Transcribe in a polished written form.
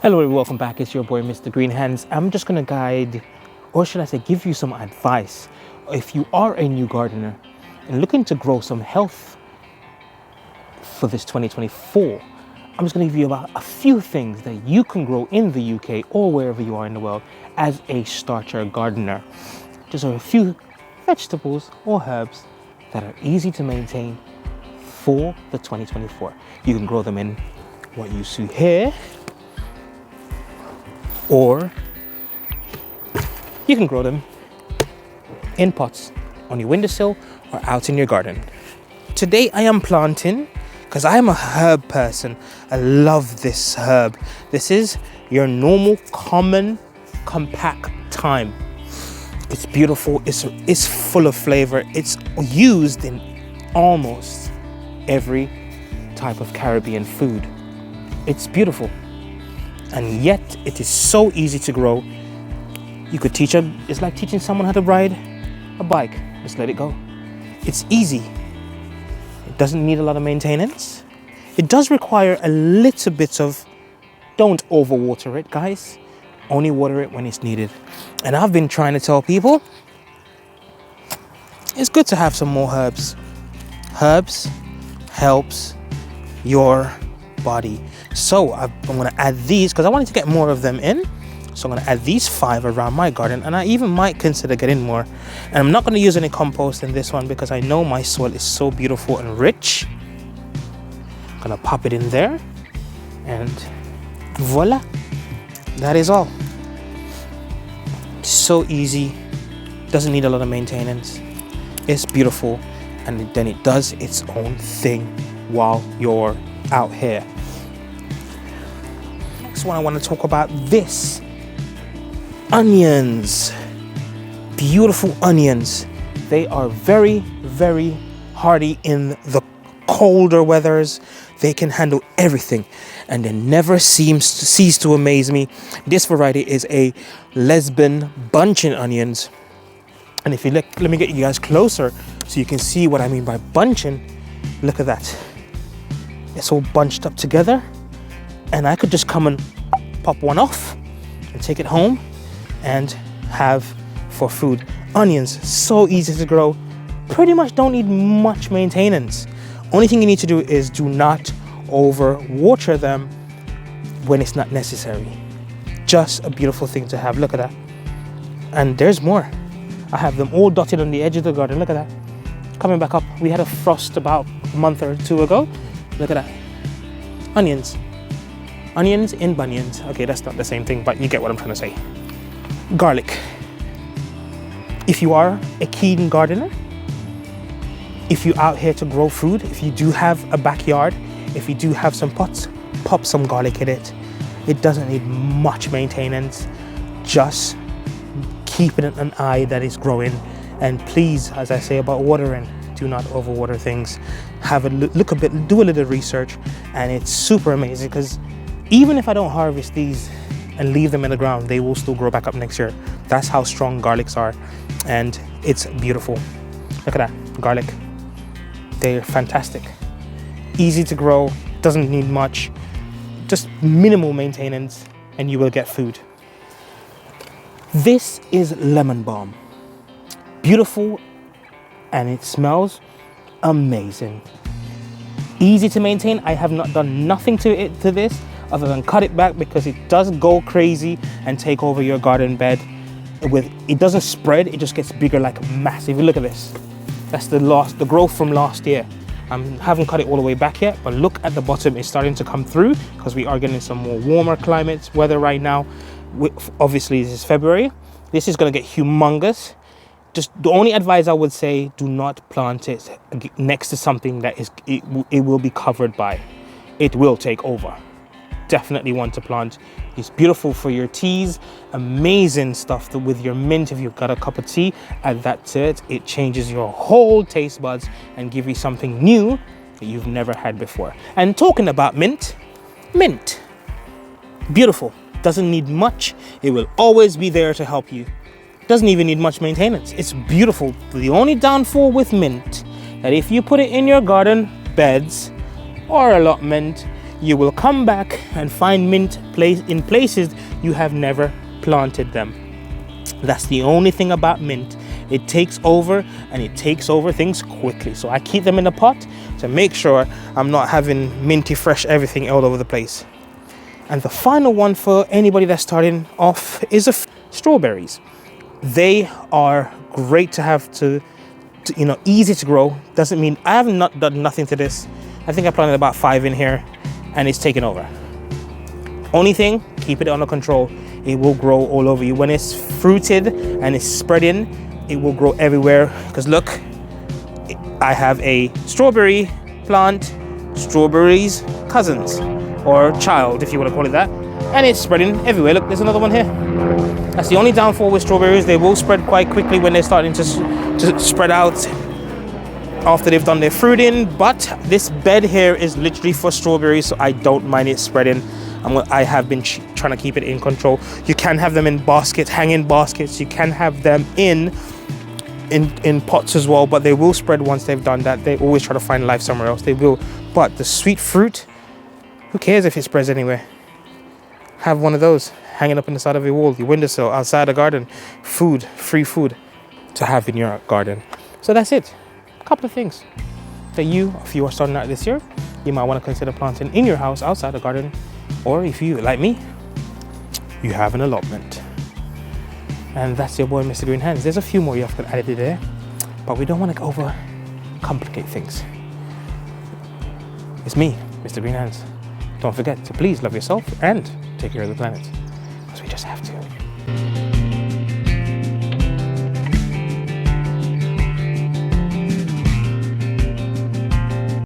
Hello and welcome back. It's your boy Mr. Green Hands. I'm just going to guide, or should I say give you some advice. If you are a new gardener and looking to grow some health for this 2024, I'm just going to give you about a few things that you can grow in the UK or wherever you are in the world as a starter gardener. Just a few vegetables or herbs that are easy to maintain for the 2024. You can grow them in what you see here, or you can grow them in pots on your windowsill or out in your garden. Today I am planting, because I am a herb person. I love this herb. This is your normal, common, compact thyme. It's beautiful. It's full of flavor. It's used in almost every type of Caribbean food. It's beautiful. And yet it is so easy to grow. You could teach them. It's like teaching someone how to ride a bike. Just let it go. It's easy. It doesn't need a lot of maintenance. It does require a little bit of, don't overwater it, guys. Only water it when it's needed. And I've been trying to tell people, it's good to have some more herbs. Herbs helps your body. So I'm going to add these because I wanted to get more of them in. So I'm going to add these 5 around my garden, and I even might consider getting more. And I'm not going to use any compost in this one because I know my soil is so beautiful and rich. I'm going to pop it in there, and voila, that is all. So easy, doesn't need a lot of maintenance. It's beautiful, and then it does its own thing while you're out here. Next one, I want to talk about this. Onions. Beautiful onions. They are very, very hardy in the colder weathers. They can handle everything, and they never cease to amaze me. This variety is a Lisbon bunching onions. And if you look, let me get you guys closer so you can see what I mean by bunching. Look at that. It's all bunched up together, and I could just come and pop one off and take it home and have for food. Onions, so easy to grow, pretty much don't need much maintenance. Only thing you need to do is do not over water them when it's not necessary. Just a beautiful thing to have. Look at that. And there's more. I have them all dotted on the edge of the garden. Look at that. Coming back up. We had a frost about a month or 2 ago. Look at that. Onions. Onions in bunions. Okay, that's not the same thing, but you get what I'm trying to say. Garlic. If you are a keen gardener, if you're out here to grow food, if you do have a backyard, if you do have some pots, pop some garlic in it. It doesn't need much maintenance. Just keeping an eye that is growing. And please, as I say about watering, do not overwater things. Have a look a bit, do a little research, and it's super amazing because even if I don't harvest these and leave them in the ground, they will still grow back up next year. That's how strong garlics are, and it's beautiful. Look at that, garlic. They're fantastic. Easy to grow, doesn't need much, just minimal maintenance, and you will get food. This is lemon balm. Beautiful, and it smells amazing. Easy to maintain. I have not done nothing to this other than cut it back because it does go crazy and take over your garden bed. It doesn't spread, it just gets bigger like massive. Look at this. That's the growth from last year. I haven't cut it all the way back yet, but look at the bottom, it's starting to come through because we are getting some more warmer climates, weather right now. Obviously this is February. This is going to get humongous. Just the only advice I would say, do not plant it next to something that it will be covered by. It will take over. Definitely want to plant. It's beautiful for your teas. Amazing stuff with your mint. If you've got a cup of tea, add that to it. It changes your whole taste buds and give you something new that you've never had before. And talking about mint, beautiful. Doesn't need much. It will always be there to help you. Doesn't even need much maintenance. It's beautiful. The only downfall with mint, that if you put it in your garden beds or allotment, you will come back and find mint in places you have never planted them. That's the only thing about mint. It takes over, and it takes over things quickly. So I keep them in a pot to make sure I'm not having minty fresh everything all over the place. And the final one for anybody that's starting off is strawberries. They are great to have to easy to grow. Doesn't mean I have not done nothing to this. I think I planted about 5 in here and it's taken over. Only thing, keep it under control. It will grow all over you. When it's fruited and it's spreading, it will grow everywhere. Because look, I have a strawberry plant, strawberries cousins, or child if you want to call it that, and it's spreading everywhere. Look, there's another one here. That's the only downfall with strawberries. They will spread quite quickly when they're starting to spread out after they've done their fruiting. But this bed here is literally for strawberries, so I don't mind it spreading. I have been trying to keep it in control. You can have them in baskets, hanging baskets. You can have them in pots as well, but they will spread once they've done that. They always try to find life somewhere else. They will. But the sweet fruit, who cares if it spreads anywhere? Have one of those hanging up on the side of your wall, your windowsill, outside the garden. Food, free food to have in your garden. So that's it. A couple of things that if you are starting out this year, you might want to consider planting in your house, outside the garden. Or if you, like me, you have an allotment. And that's your boy, Mr. Green Hands. There's a few more you have to add there, but we don't want to overcomplicate things. It's me, Mr. Green Hands. Don't forget to please love yourself and take care of the planet, because we just have to.